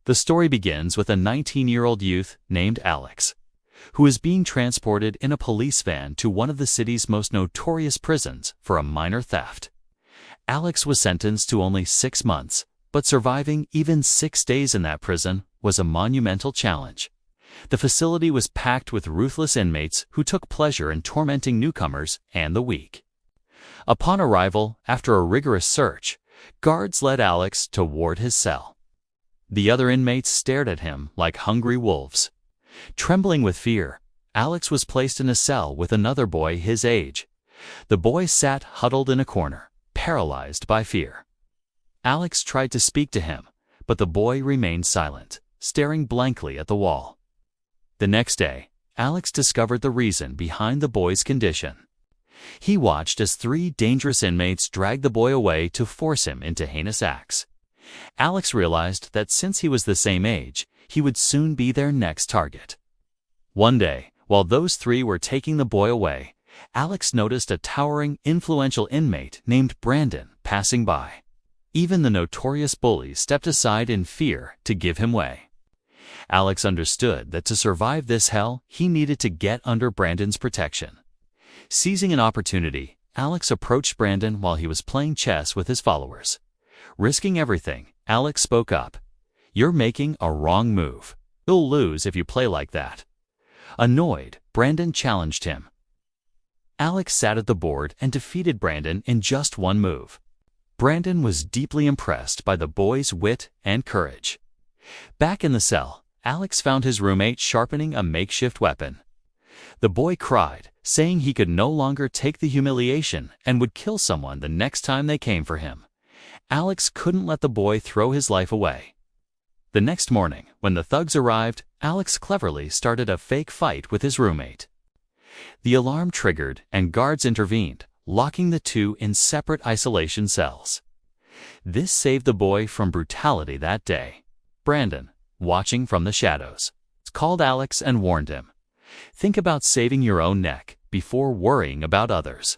The story begins with a 19-year-old youth named Alex, who is being transported in a police van to one of the city's most notorious prisons for a minor theft. Alex was sentenced to only 6 months, but surviving even 6 days in that prison was a monumental challenge. The facility was packed with ruthless inmates who took pleasure in tormenting newcomers and the weak. Upon arrival, after a rigorous search, guards led Alex toward his cell. The other inmates stared at him like hungry wolves. Trembling with fear, Alex was placed in a cell with another boy his age. The boy sat huddled in a corner, paralyzed by fear. Alex tried to speak to him, but the boy remained silent, staring blankly at the wall. The next day, Alex discovered the reason behind the boy's condition. He watched as 3 dangerous inmates dragged the boy away to force him into heinous acts. Alex realized that since he was the same age, he would soon be their next target. One day, while those 3 were taking the boy away, Alex noticed a towering, influential inmate named Brandon passing by. Even the notorious bullies stepped aside in fear to give him way. Alex understood that to survive this hell, he needed to get under Brandon's protection. Seizing an opportunity, Alex approached Brandon while he was playing chess with his followers. Risking everything, Alex spoke up. "You're making a wrong move. You'll lose if you play like that." Annoyed, Brandon challenged him. Alex sat at the board and defeated Brandon in just 1 move. Brandon was deeply impressed by the boy's wit and courage. Back in the cell, Alex found his roommate sharpening a makeshift weapon. The boy cried, saying he could no longer take the humiliation and would kill someone the next time they came for him. Alex couldn't let the boy throw his life away. The next morning, when the thugs arrived, Alex cleverly started a fake fight with his roommate. The alarm triggered and guards intervened, locking the 2 in separate isolation cells. This saved the boy from brutality that day. Brandon, watching from the shadows, called Alex and warned him, "Think about saving your own neck before worrying about others."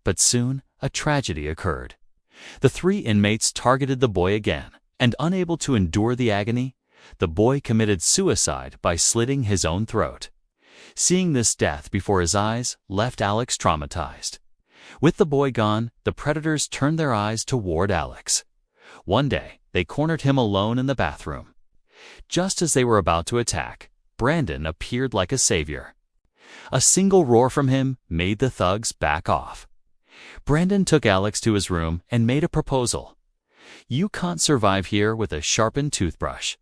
But soon, a tragedy occurred. The 3 inmates targeted the boy again, and unable to endure the agony, the boy committed suicide by slitting his own throat. Seeing this death before his eyes left Alex traumatized. With the boy gone, the predators turned their eyes toward Alex. One day, they cornered him alone in the bathroom. Just as they were about to attack, Brandon appeared like a savior. A single roar from him made the thugs back off. Brandon took Alex to his room and made a proposal. "You can't survive here with a sharpened toothbrush.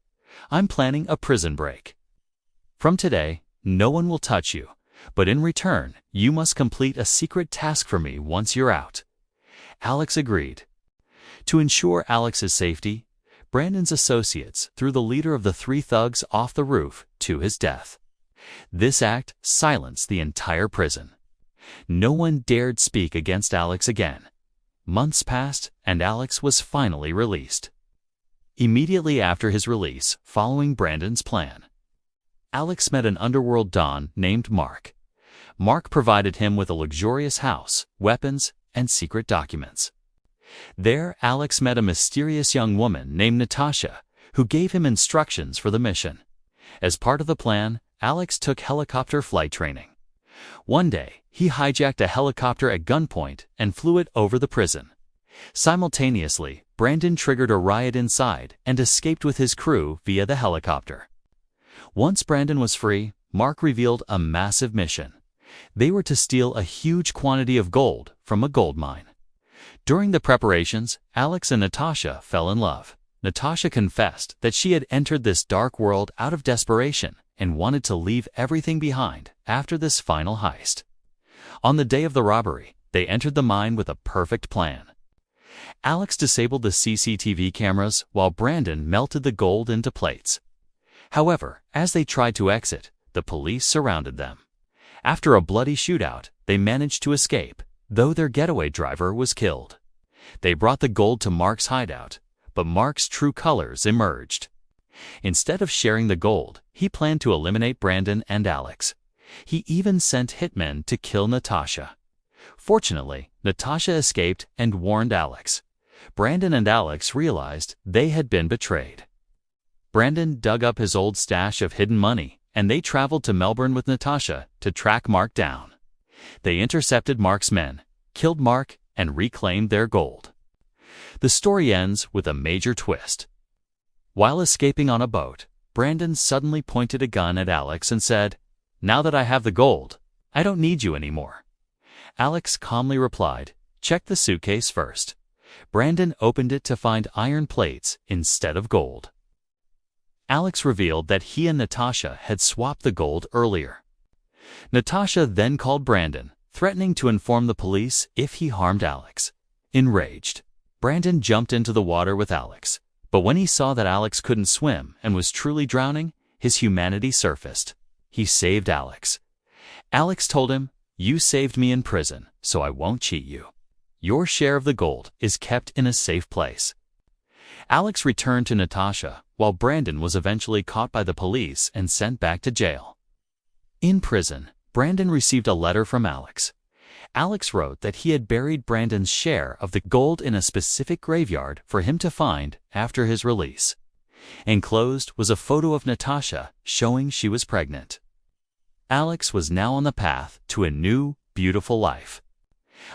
I'm planning a prison break. From today, no one will touch you, but in return, you must complete a secret task for me once you're out." Alex agreed. To ensure Alex's safety, Brandon's associates threw the leader of the 3 thugs off the roof to his death. This act silenced the entire prison. No one dared speak against Alex again. Months passed, and Alex was finally released. Immediately after his release, following Brandon's plan, Alex met an underworld don named Mark. Mark provided him with a luxurious house, weapons, and secret documents. There, Alex met a mysterious young woman named Natasha, who gave him instructions for the mission. As part of the plan, Alex took helicopter flight training. One day, he hijacked a helicopter at gunpoint and flew it over the prison. Simultaneously, Brandon triggered a riot inside and escaped with his crew via the helicopter. Once Brandon was free, Mark revealed a massive mission. They were to steal a huge quantity of gold from a gold mine. During the preparations, Alex and Natasha fell in love. Natasha confessed that she had entered this dark world out of desperation and wanted to leave everything behind after this final heist. On the day of the robbery, they entered the mine with a perfect plan. Alex disabled the CCTV cameras while Brandon melted the gold into plates. However, as they tried to exit, the police surrounded them. After a bloody shootout, they managed to escape, though their getaway driver was killed. They brought the gold to Mark's hideout, but Mark's true colors emerged. Instead of sharing the gold, he planned to eliminate Brandon and Alex. He even sent hitmen to kill Natasha. Fortunately, Natasha escaped and warned Alex. Brandon and Alex realized they had been betrayed. Brandon dug up his old stash of hidden money, and they traveled to Melbourne with Natasha to track Mark down. They intercepted Mark's men, killed Mark, and reclaimed their gold. The story ends with a major twist. While escaping on a boat, Brandon suddenly pointed a gun at Alex and said, "Now that I have the gold, I don't need you anymore." Alex calmly replied, "Check the suitcase first." Brandon opened it to find iron plates instead of gold. Alex revealed that he and Natasha had swapped the gold earlier. Natasha then called Brandon, threatening to inform the police if he harmed Alex. Enraged, Brandon jumped into the water with Alex, but when he saw that Alex couldn't swim and was truly drowning, his humanity surfaced. He saved Alex. Alex told him, "You saved me in prison, so I won't cheat you. Your share of the gold is kept in a safe place." Alex returned to Natasha, while Brandon was eventually caught by the police and sent back to jail. In prison, Brandon received a letter from Alex. Alex wrote that he had buried Brandon's share of the gold in a specific graveyard for him to find after his release. Enclosed was a photo of Natasha showing she was pregnant. Alex was now on the path to a new, beautiful life.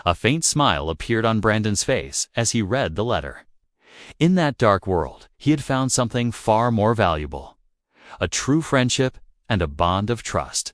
A faint smile appeared on Brandon's face as he read the letter. In that dark world, he had found something far more valuable: a true friendship and a bond of trust.